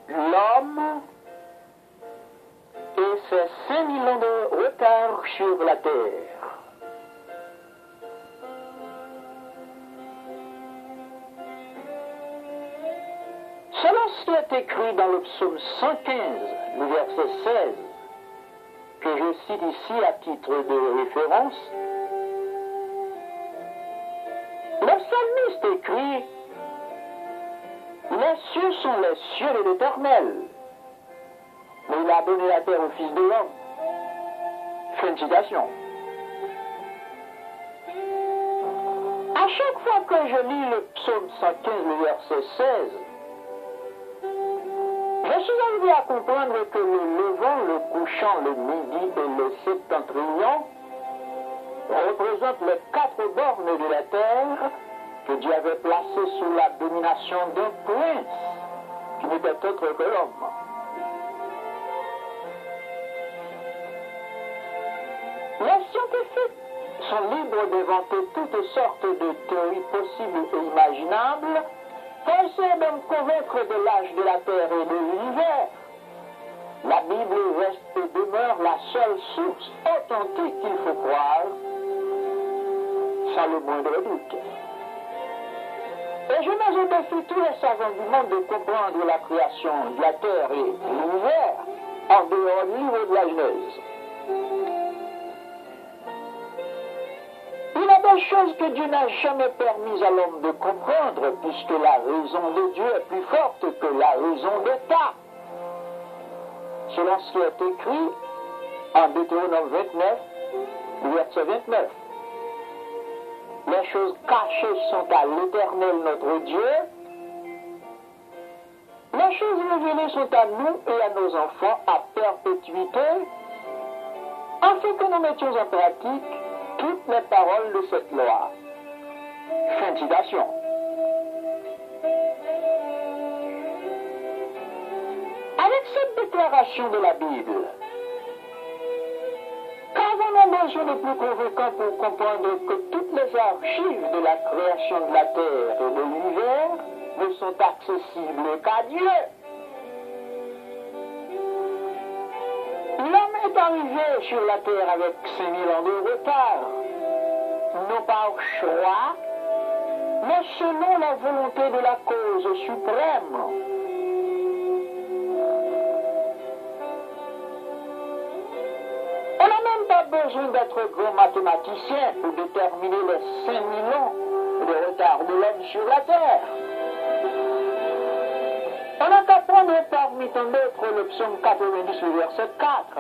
l'homme et ses 5000 ans de retard sur la terre. Selon ce qui est écrit dans le psaume 115, le verset 16, que je cite ici à titre de référence, le psalmiste écrit: les cieux sont les cieux de l'Éternel, mais il a donné la terre au Fils de l'homme. Fin de citation. À chaque fois que je lis le psaume 115, le verset 16, je suis arrivé à comprendre que le levant, le couchant, le midi et le septentrion représentent les 4 bornes de la terre que Dieu avait placées sous la domination d'un prince qui n'était autre que l'homme. Les scientifiques sont libres d'inventer toutes sortes de théories possibles et imaginables pour essayer de me convaincre de l'âge de la Terre et de l'univers. La Bible reste et demeure la seule source authentique qu'il faut croire, sans le moindre doute. Et je mets au défi tous les savants du monde de comprendre la création de la Terre et de l'univers en dehors du livre de la Genèse. Il y a des choses que Dieu n'a jamais permis à l'homme de comprendre, puisque la raison de Dieu est plus forte que la raison d'État. Selon ce qui est écrit en Deutéronome 29, verset 29. Les choses cachées sont à l'Éternel notre Dieu. Les choses révélées sont à nous et à nos enfants à perpétuité, afin que nous mettions en pratique toutes les paroles de cette loi. Fin de citation. Avec cette déclaration de la Bible, qu'avons-nous besoin de plus convaincant pour comprendre que toutes les archives de la création de la terre et de l'univers ne sont accessibles qu'à Dieu? L'homme est arrivé sur la terre avec 5000 ans de retard, non par choix, mais selon la volonté de la cause suprême. On n'a même pas besoin d'être grand mathématicien pour déterminer les 5000 ans de retard de l'homme sur la terre. On n'a qu'à prendre parmi tant d'autres le psaume 90, le verset 4,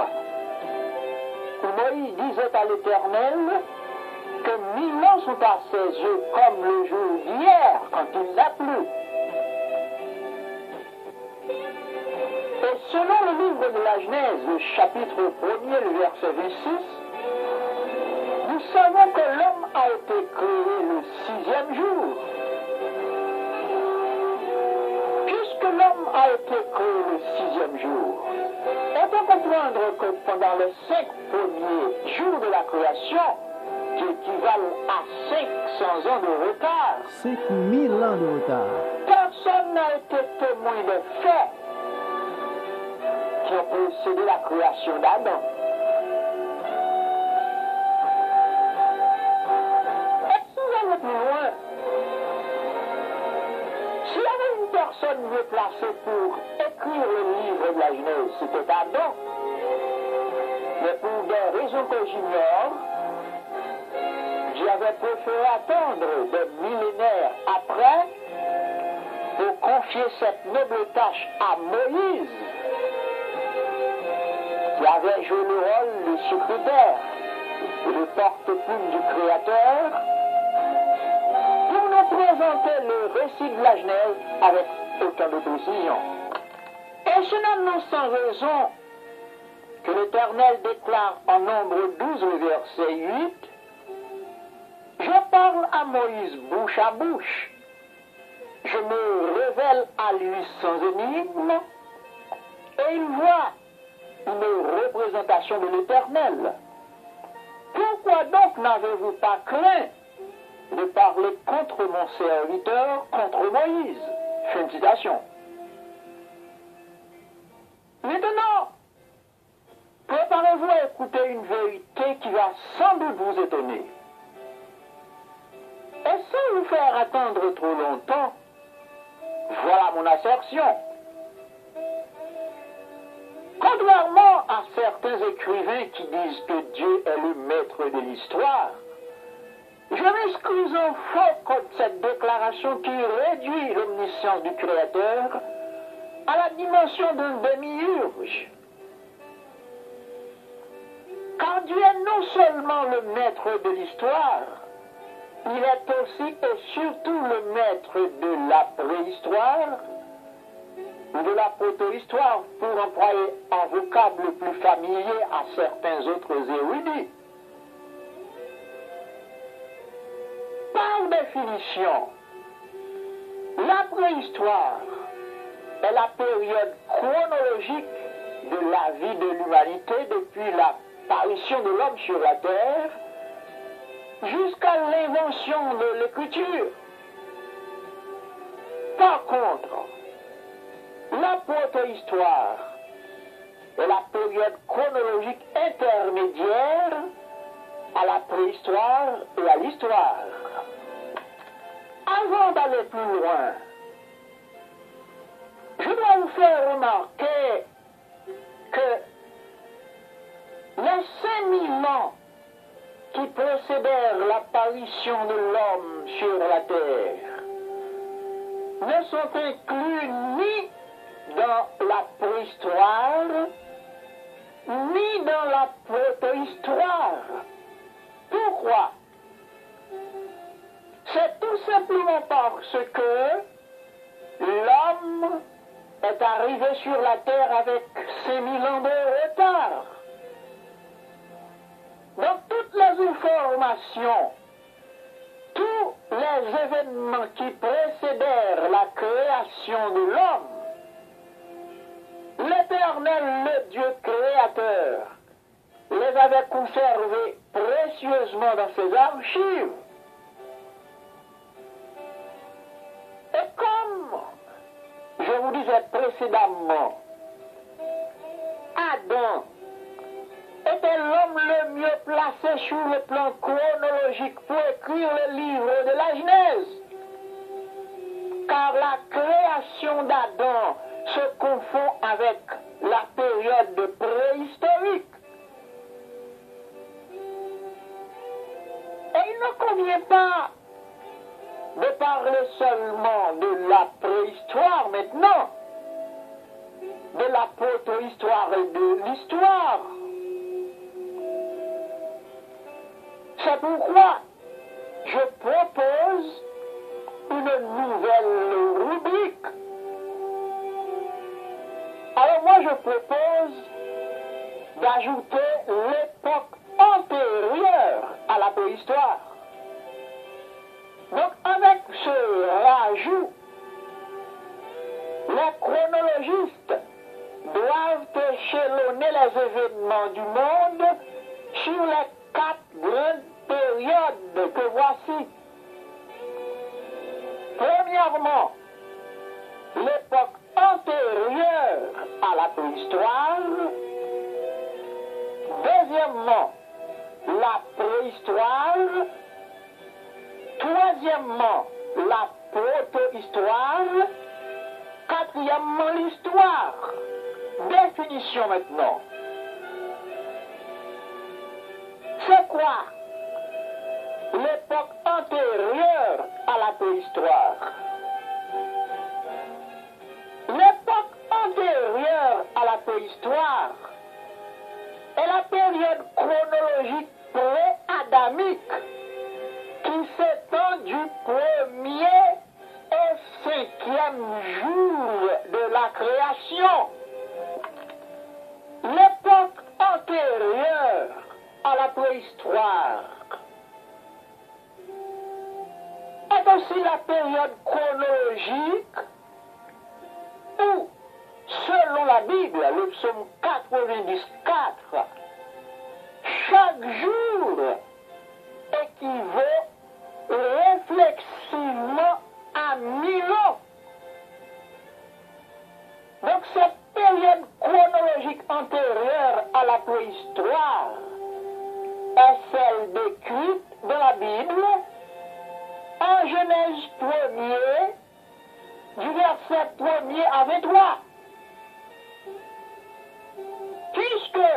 où Moïse disait à l'Éternel que 1000 ans sont à ses yeux comme le jour d'hier quand il n'a plu. Et selon le livre de la Genèse, le chapitre 1er, le verset 26, nous savons que l'homme a été créé le 6e jour. L'homme a été créé le 6e jour. On peut comprendre que pendant les 5 premiers jours de la création, qui équivalent à 500 ans de retard, 5000 ans de retard, personne n'a été témoin des faits qui ont précédé la création d'Adam. Et si on va plus loin, s'il y avait une personne mieux placée pour écrire le livre de la Genèse, c'était Adam. Mais pour des raisons que j'ignore, j'avais préféré attendre des millénaires après pour confier cette noble tâche à Moïse, qui avait joué le rôle de secrétaire et de porte-plume du Créateur, pour nous présenter le récit de la Genèse avec autant de précision. Et ce n'est non sans raison que l'Éternel déclare en Nombre 12, le verset 8, « Je parle à Moïse bouche à bouche, je me révèle à lui sans énigme, et il voit une représentation de l'Éternel. Pourquoi donc n'avez-vous pas craint de parler contre mon serviteur, contre Moïse ?» Fin de citation. allons-nous écouter une vérité qui va sans doute vous étonner. Et sans vous faire attendre trop longtemps, voilà mon assertion. Contrairement à certains écrivains qui disent que Dieu est le maître de l'histoire, je m'excuse en faux contre cette déclaration qui réduit l'omniscience du Créateur à la dimension d'un demi-urge. Car Dieu est non seulement le maître de l'histoire, il est aussi et surtout le maître de la préhistoire, ou de la proto-histoire, pour employer un vocable plus familier à certains autres érudits. Par définition, la préhistoire est la période chronologique de la vie de l'humanité depuis l'apparition de l'homme sur la terre jusqu'à l'invention de l'écriture. Par contre, la proto-histoire est la période chronologique intermédiaire à la préhistoire et à l'histoire. Avant d'aller plus loin, je dois vous faire remarquer que les 5000 ans qui précédèrent l'apparition de l'homme sur la terre ne sont inclus ni dans la préhistoire, ni dans la proto-histoire. Pourquoi? C'est tout simplement parce que l'homme est arrivé sur la terre avec 5000 ans de retard. Donc toutes les informations, tous les événements qui précédèrent la création de l'homme, l'Éternel, le Dieu créateur, les avait conservés précieusement dans ses archives. Et comme je vous disais précédemment, Adam était l'homme le mieux placé sur le plan chronologique pour écrire le livre de la Genèse. Car la création d'Adam se confond avec la période préhistorique. Et il ne convient pas de parler seulement de la préhistoire maintenant, de la proto-histoire et de l'histoire. C'est pourquoi je propose une nouvelle rubrique. Alors moi je propose d'ajouter l'époque antérieure à la préhistoire. Donc avec ce rajout, les chronologistes doivent échelonner les événements du monde sur les 4 grandes périodes que voici. Premièrement, l'époque antérieure à la préhistoire. Deuxièmement, la préhistoire. Troisièmement, la proto-histoire. Quatrièmement, l'histoire. Définition maintenant. C'est quoi l'époque antérieure à la préhistoire? L'époque antérieure à la préhistoire est la période chronologique pré-adamique qui s'étend du 1er au 5e jour de la création. L'époque antérieure à la préhistoire est aussi la période chronologique où, selon la Bible, le psaume 94, chaque jour équivaut réflexivement à 1000 ans. Donc cette période chronologique antérieure à la préhistoire est celle décrite dans la Bible en Genèse 1er, du verset 1er à 23. Puisque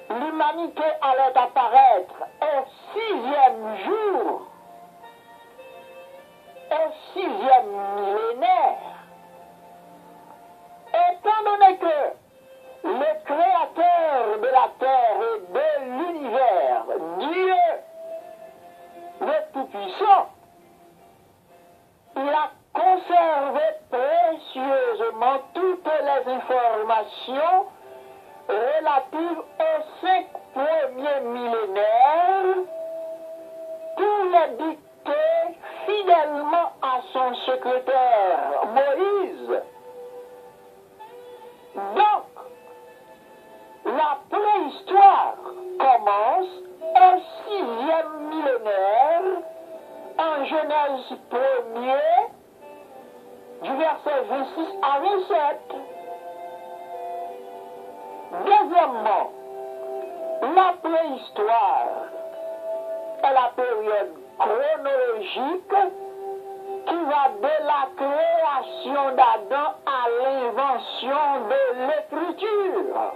l'humanité allait apparaître au 6e jour, au 6e millénaire, étant donné que le créateur de la terre et de l'univers, Dieu, le Tout-Puissant, il a conservé précieusement toutes les informations relatives aux 5 premiers millénaires pour les dicter fidèlement à son secrétaire Moïse. Donc, la préhistoire commence au 6e millénaire en Genèse 1er du verset 26 à 27. Deuxièmement, la préhistoire est la période chronologique qui va de la création d'Adam à l'invention de l'écriture.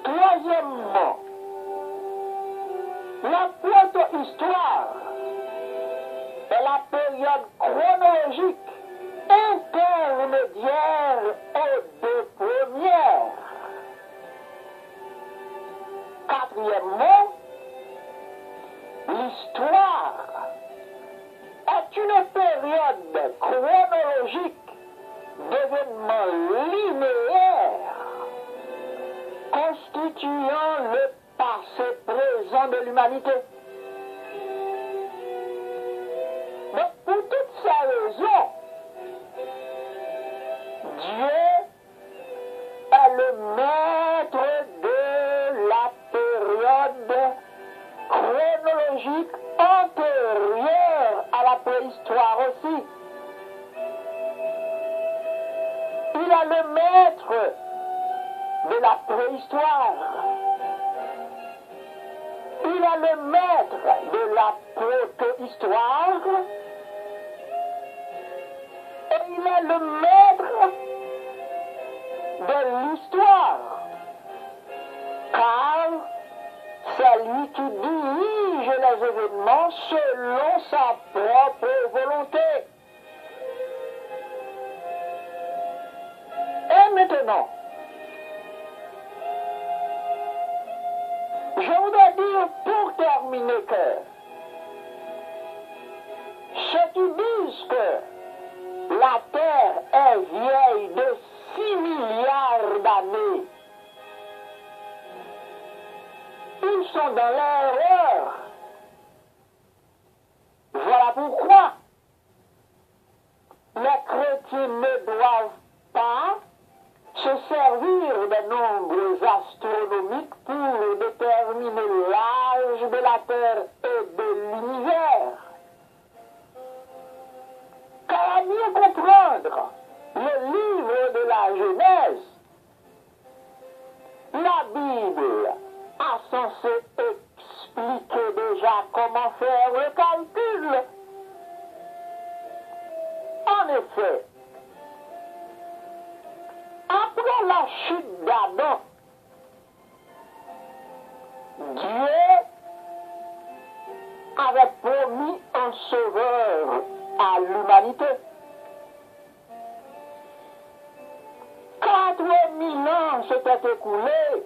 Troisièmement, la proto-histoire est la période chronologique intermédiaire aux deux premières. Quatrièmement, l'histoire est une période chronologique d'événements linéaires constituant le passé présent de l'humanité. Donc, pour toutes ces raisons, Dieu est le maître de la période chronologique antérieure à la préhistoire aussi. Il est le maître de la préhistoire. Il est le maître de la proto-histoire. Et il est le maître de l'histoire. Car c'est lui qui dirige les événements selon sa propre volonté. Et maintenant, je voudrais dire pour terminer que ceux qui disent que la Terre est vieille de 6 milliards d'années, ils sont dans l'erreur. Voilà pourquoi les chrétiens ne doivent pas se servir des nombres astronomiques pour déterminer l'âge de la Terre et de l'univers. Car à mieux comprendre le livre de la Genèse, la Bible a censé expliquer déjà comment faire le calcul. En effet, après la chute d'Adam, Dieu avait promis un sauveur à l'humanité. 4000 ans s'étaient écoulés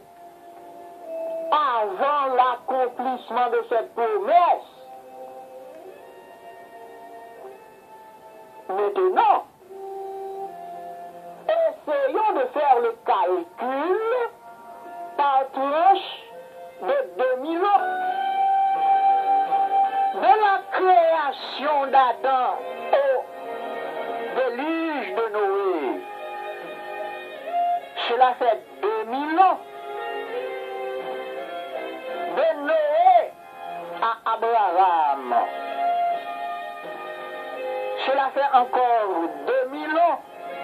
avant l'accomplissement de cette promesse. Maintenant, essayons de faire le calcul par tranche de 2000 ans. De la création d'Adam au déluge de Noé, cela fait 2000 ans. De Noé à Abraham, cela fait encore 2